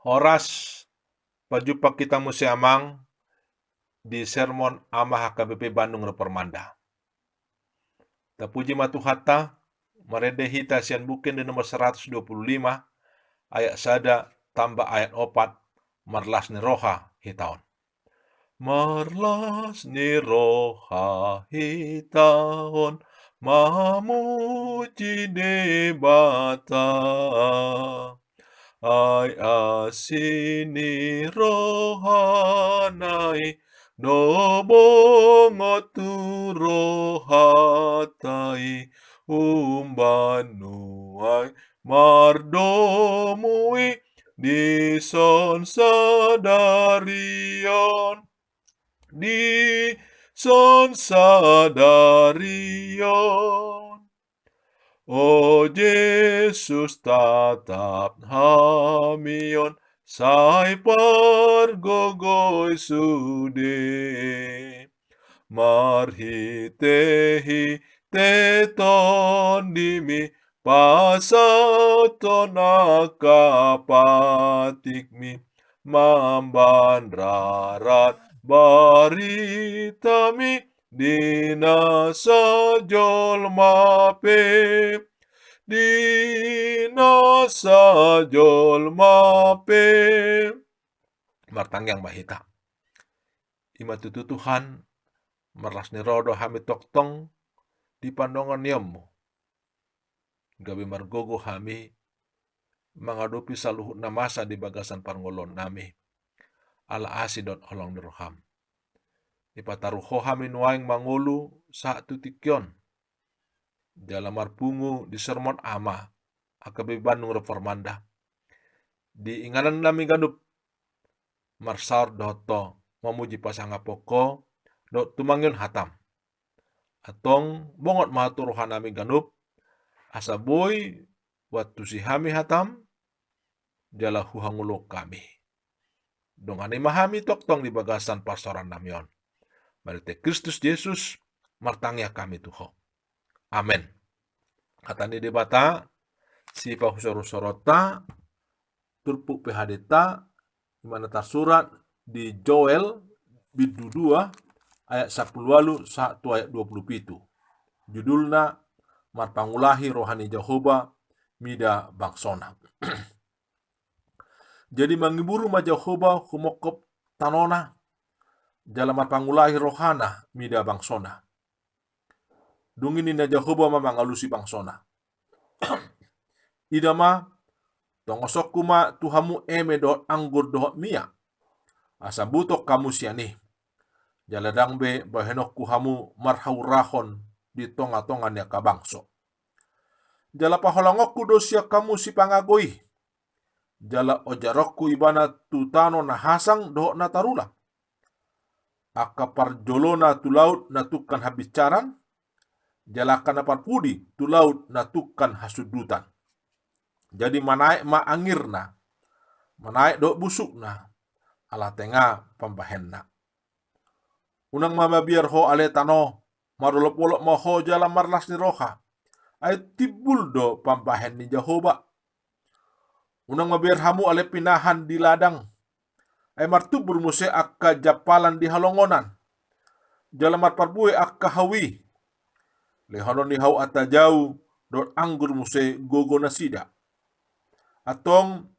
Horas pajupak kita musiamang di sermon Amah HKBP Bandung Repermanda. Tapuji matuhatta, maredehi tasian bukin di nomor 125, ayat sada tambah ayat 4, marlas ni roha hitaon. Marlas ni roha hitaon, mamuji debata. Ai asini rohanai, dobongot tu rohatai, umbanuai mardomui dison sadarion, dison sadarion. O Yesus tatap hamion, sai pargogoi sude. Marhitehi teton dimi, pasaton akapatikmi, mamban rarat baritami, dinasa jolmape, dinasa jolmape. Martanggang bahita. Ima tutu Tuhan, marlas ni rodo hami toktong di pandongan niammu. Gabi margogo hami menghadapi saluhut na masa di bagasan parngolon nami. Ala asidot holong niroham. Ipataruho hami nuaing mangulu saat tutikyon. Dalam marpungu di sermon ama akabe Bandung Repermanda. Di inganan nami ganup marsar doto memuji pasanga poko dot tumangyon hatam. Atong bongot mahaturuhan nami ganup asa boy waktu si hami hatam jala huhangulok kami. Dongane mahami toktong di bagasan pastoran namyon. Marite Kristus Yesus martangya kami tuho. Amen. Katani debata si pahusorota turpu PHDta dimana tersurat di Joel bidu 2 ayat 10 1 ayat 27. Judulna marpangulahi rohani Jehovah mida bangsona. Jadi mangiburu ma Jehovah humokop tanona jala marpangulahi rohana mida bangsona. Dungini na Jehovah mamangalusi bangsona. Idama tongosokku ma tuhamu eme dohot anggur dohot mia. Asa butok kamu siani. Jaladang be bahenokku hamu marhaurahon di tonga-tongan ya kabangso. Jala paholangokku dosia kamu si pangagoi. Jala ojarokku ibana tutano na hasang dohot na tarula. Aka parjolona tu laut na tukan habicaran. Jala kana parpudi tu laut na tukan hasudutan. Jadi manaik ma angirna, manaik dok busukna, ala tengah pambahenna. Unang mababiar ho ale tano, marolop-olop moho jala marlas ni roha. Ay tibul do pambahen ni Jehovah. Unang mabiar hamu ale pinahan di ladang. Ay martubur muse akka japalan di halongonan. Jala marparbue akka hawi. Lehonon ni hau atajau dot anggur muse gogo nasida. Atong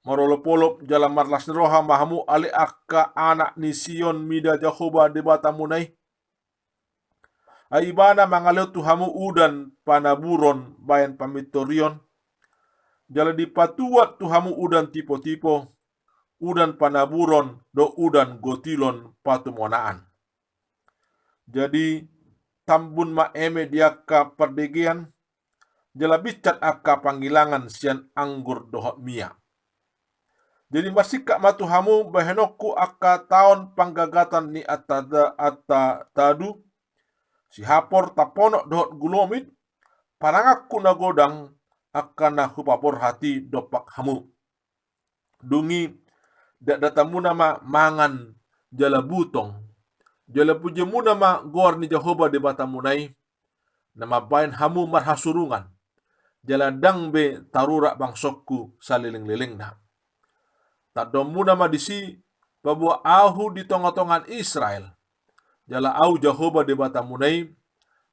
marolop-olop jala marlas ni roha mahamu ale akka anak ni Sion mida Jehovah debata munai. Aibana mangaleu tuhamu udan panaburon bayan pamitorion. Jala dipatuat tuhamu udan tipo-tipo. Udan panaburon do udan gotilon patumonaan. Jadi tambun ma eme diaka perdegian. Jala bicat akka panggilangan sian anggur dohot mia. Jadi masika matuhamu bahenokku akka taon panggagatan ni tadu. Si hapor taponok dohot gulomit. Parangakku nagodang akka na hupapor hati dopak hamu. Dungi datamuna ma mangan jala butong. Jala pujemuna ma gor ni Jehovah di batamunai. Nama bain hamu marhasurungan. Jala dang be tarurak bangsokku saliling-liling na. tak domuna madisi babua ahu di tonga-tongan Israel. Jala au Jehovah de batamunai,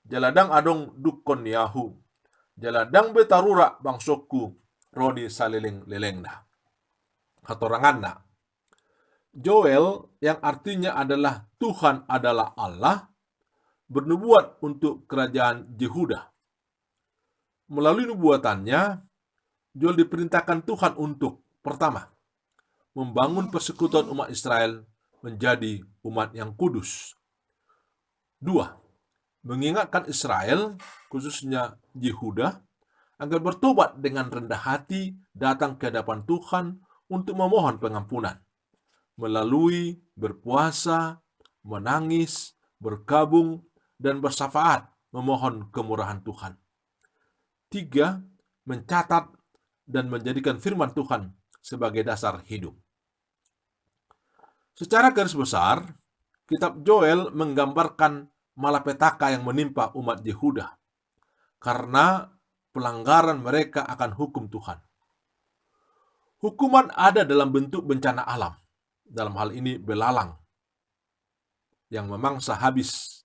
jaladang adong dukon yahu. Jaladang betarura bangsokku rodi saleleng-lelengna. Hatoranganna. Joel yang artinya adalah Tuhan adalah Allah, bernubuat untuk kerajaan Yehuda. Melalui nubuatannya, Joel diperintahkan Tuhan untuk, pertama, membangun persekutuan umat Israel menjadi umat yang kudus. Dua, mengingatkan Israel, khususnya Yehuda, agar bertobat dengan rendah hati datang ke hadapan Tuhan untuk memohon pengampunan melalui berpuasa, menangis, berkabung, dan bersyafaat memohon kemurahan Tuhan. Tiga, mencatat dan menjadikan firman Tuhan sebagai dasar hidup. Secara garis besar, kitab Joel menggambarkan malapetaka yang menimpa umat Yehuda karena pelanggaran mereka akan hukum Tuhan. Hukuman ada dalam bentuk bencana alam, dalam hal ini belalang yang memangsa habis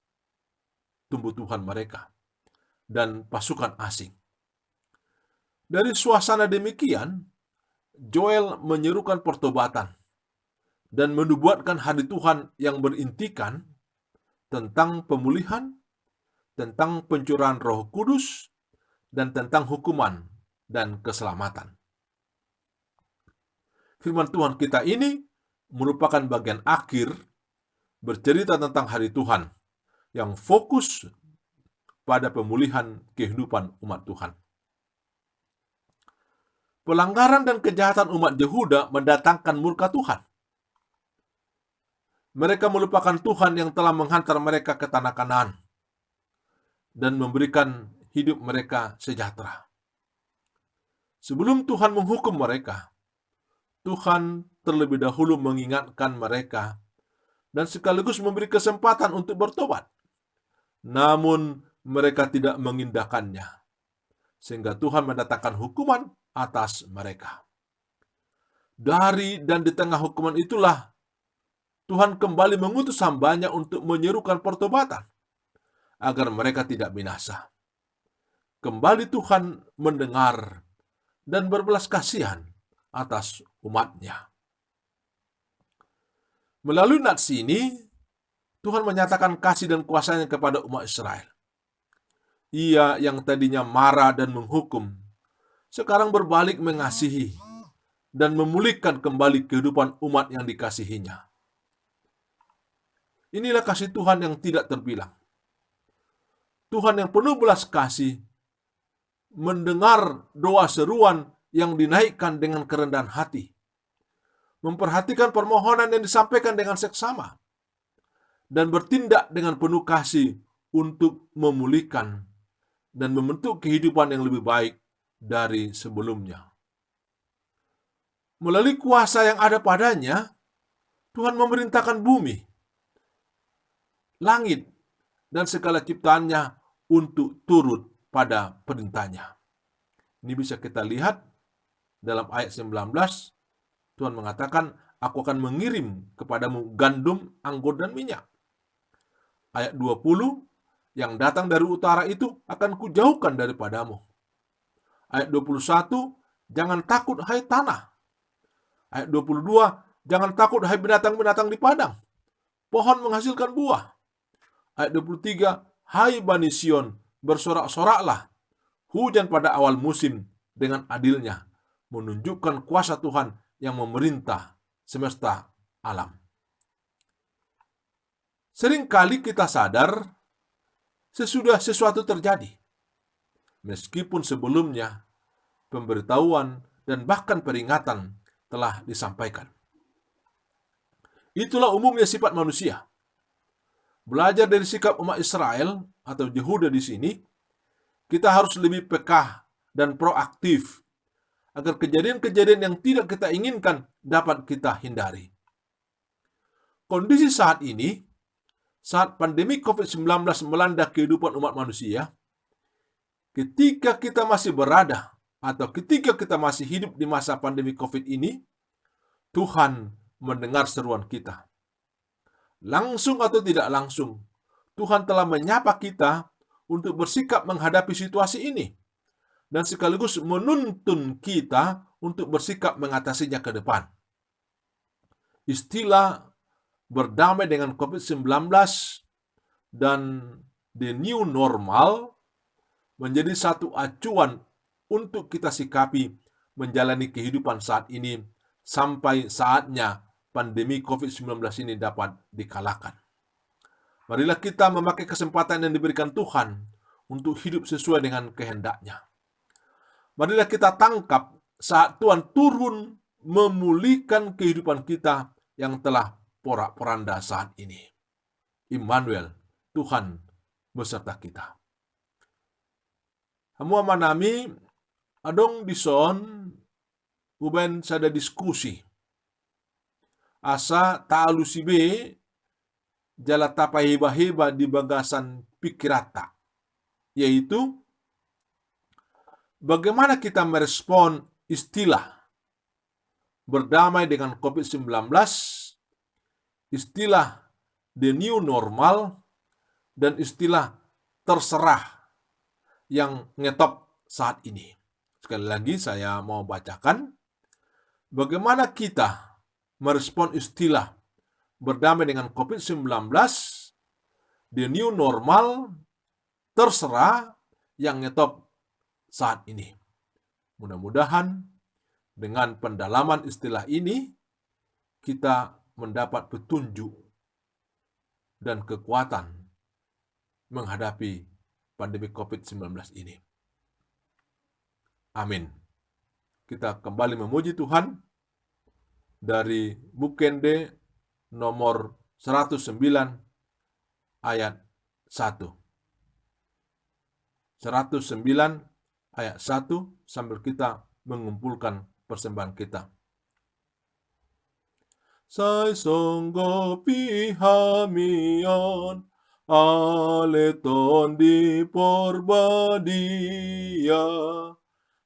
tumbuh-tumbuhan mereka dan pasukan asing. Dari suasana demikian, Joel menyerukan pertobatan dan menubuatkan hari Tuhan yang berintikan tentang pemulihan, tentang pencurahan Roh Kudus, dan tentang hukuman dan keselamatan. Firman Tuhan kita ini merupakan bagian akhir bercerita tentang hari Tuhan yang fokus pada pemulihan kehidupan umat Tuhan. Pelanggaran dan kejahatan umat Yehuda mendatangkan murka Tuhan. Mereka melupakan Tuhan yang telah menghantar mereka ke tanah Kanaan dan memberikan hidup mereka sejahtera. Sebelum Tuhan menghukum mereka, Tuhan terlebih dahulu mengingatkan mereka dan sekaligus memberi kesempatan untuk bertobat. Namun mereka tidak mengindahkannya, sehingga Tuhan mendatangkan hukuman atas mereka. Dari dan di tengah hukuman itulah Tuhan kembali mengutus hamba-Nya untuk menyerukan pertobatan agar mereka tidak binasa. Kembali Tuhan mendengar dan berbelas kasihan atas umat-Nya. Melalui nats ini, Tuhan menyatakan kasih dan kuasa-Nya kepada umat Israel. Ia yang tadinya marah dan menghukum, sekarang berbalik mengasihi dan memulihkan kembali kehidupan umat yang dikasihinya. Inilah kasih Tuhan yang tidak terbilang. Tuhan yang penuh belas kasih mendengar doa seruan yang dinaikkan dengan kerendahan hati, memperhatikan permohonan yang disampaikan dengan seksama, dan bertindak dengan penuh kasih untuk memulihkan dan membentuk kehidupan yang lebih baik dari sebelumnya. Melalui kuasa yang ada padanya, Tuhan memerintahkan bumi, langit, dan segala ciptaannya untuk turut pada perintahnya. Ini bisa kita lihat dalam ayat 19, Tuhan mengatakan, aku akan mengirim kepadamu gandum, anggur, dan minyak. Ayat 20, yang datang dari utara itu akan kujauhkan daripadamu. Ayat 21, jangan takut hai tanah. Ayat 22, jangan takut hai binatang-binatang di padang. Pohon menghasilkan buah. Ayat 23, hai Bani Sion, bersorak-soraklah. Hujan pada awal musim dengan adilnya, menunjukkan kuasa Tuhan yang memerintah semesta alam. Seringkali kita sadar sesudah sesuatu terjadi, meskipun sebelumnya pemberitahuan dan bahkan peringatan telah disampaikan. Itulah umumnya sifat manusia. Belajar dari sikap umat Israel atau Yehuda di sini, kita harus lebih peka dan proaktif agar kejadian-kejadian yang tidak kita inginkan dapat kita hindari. Kondisi saat ini, saat pandemi COVID-19 melanda kehidupan umat manusia, ketika kita masih berada atau ketika kita masih hidup di masa pandemi COVID ini, Tuhan mendengar seruan kita. Langsung atau tidak langsung, Tuhan telah menyapa kita untuk bersikap menghadapi situasi ini dan sekaligus menuntun kita untuk bersikap mengatasinya ke depan. Istilah berdamai dengan COVID-19 dan the new normal menjadi satu acuan untuk kita sikapi menjalani kehidupan saat ini sampai saatnya pandemi COVID-19 ini dapat dikalahkan. Marilah kita memakai kesempatan yang diberikan Tuhan untuk hidup sesuai dengan kehendak-Nya. Marilah kita tangkap saat Tuhan turun memulihkan kehidupan kita yang telah porak-poranda saat ini. Immanuel, Tuhan beserta kita. Hamua manami adong dison uben sada diskusi. Asa taalusibe jala tapa heba-heba di bagasan pikirata. Yaitu bagaimana kita merespon istilah berdamai dengan COVID-19, istilah the new normal, dan istilah terserah yang ngetop saat ini. Sekali lagi saya mau bacakan bagaimana kita merespon istilah berdamai dengan COVID-19, the new normal, terserah yang ngetop saat ini. Mudah-mudahan dengan pendalaman istilah ini kita mendapat petunjuk dan kekuatan menghadapi pandemi COVID-19 ini. Amin. Kita kembali memuji Tuhan dari Bukende nomor 109 ayat 1. 109 ayat 1 sambil kita mengumpulkan persembahan kita. Sai songgo pihamion aleton di porbadia.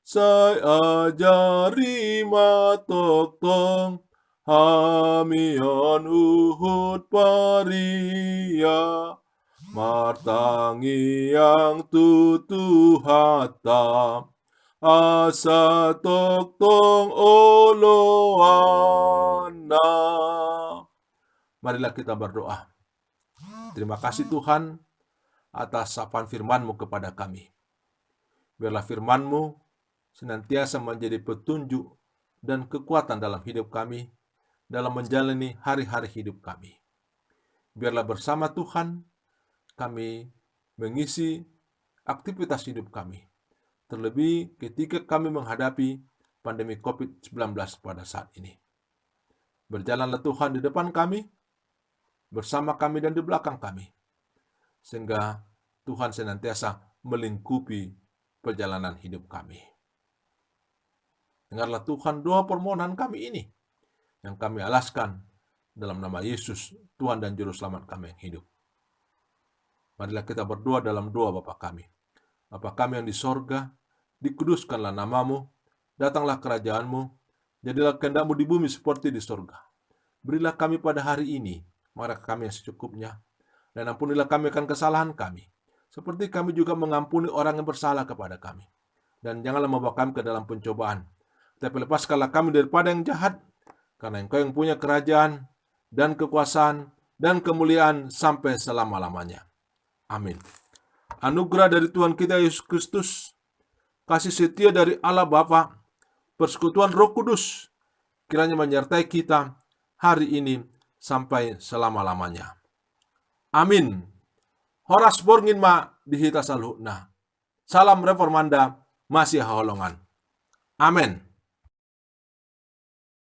Sai ajari matok tong hamion uhud paria. Martangi yang tutu hata asa tok tong oloana. Marilah kita berdoa. Terima kasih Tuhan atas sapaan firman-Mu kepada kami. Biarlah firman-Mu senantiasa menjadi petunjuk dan kekuatan dalam hidup kami, dalam menjalani hari-hari hidup kami. Biarlah bersama Tuhan kami mengisi aktivitas hidup kami, terlebih ketika kami menghadapi pandemi COVID-19 pada saat ini. Berjalanlah Tuhan di depan kami, bersama kami dan di belakang kami, sehingga Tuhan senantiasa melingkupi perjalanan hidup kami. Dengarlah Tuhan doa permohonan kami ini, yang kami alaskan dalam nama Yesus, Tuhan dan Juru Selamat kami yang hidup. Marilah kita berdoa dalam doa Bapa kami. Bapa kami yang di sorga, dikuduskanlah namamu, datanglah kerajaanmu, jadilah kehendak-Mu di bumi seperti di sorga. Berilah kami pada hari ini makan kami yang secukupnya, dan ampunilah kami akan kesalahan kami, seperti kami juga mengampuni orang yang bersalah kepada kami. Dan janganlah membawa kami ke dalam pencobaan, tapi lepaskanlah kami daripada yang jahat, karena Engkau yang punya kerajaan, dan kekuasaan, dan kemuliaan sampai selama-lamanya. Amin. Anugerah dari Tuhan kita Yesus Kristus, kasih setia dari Allah Bapa, persekutuan Roh Kudus, kiranya menyertai kita hari ini sampai selama-lamanya. Amin. Horas borngin ma dihita salhuna. Salam reformanda masih haholongan. Amin.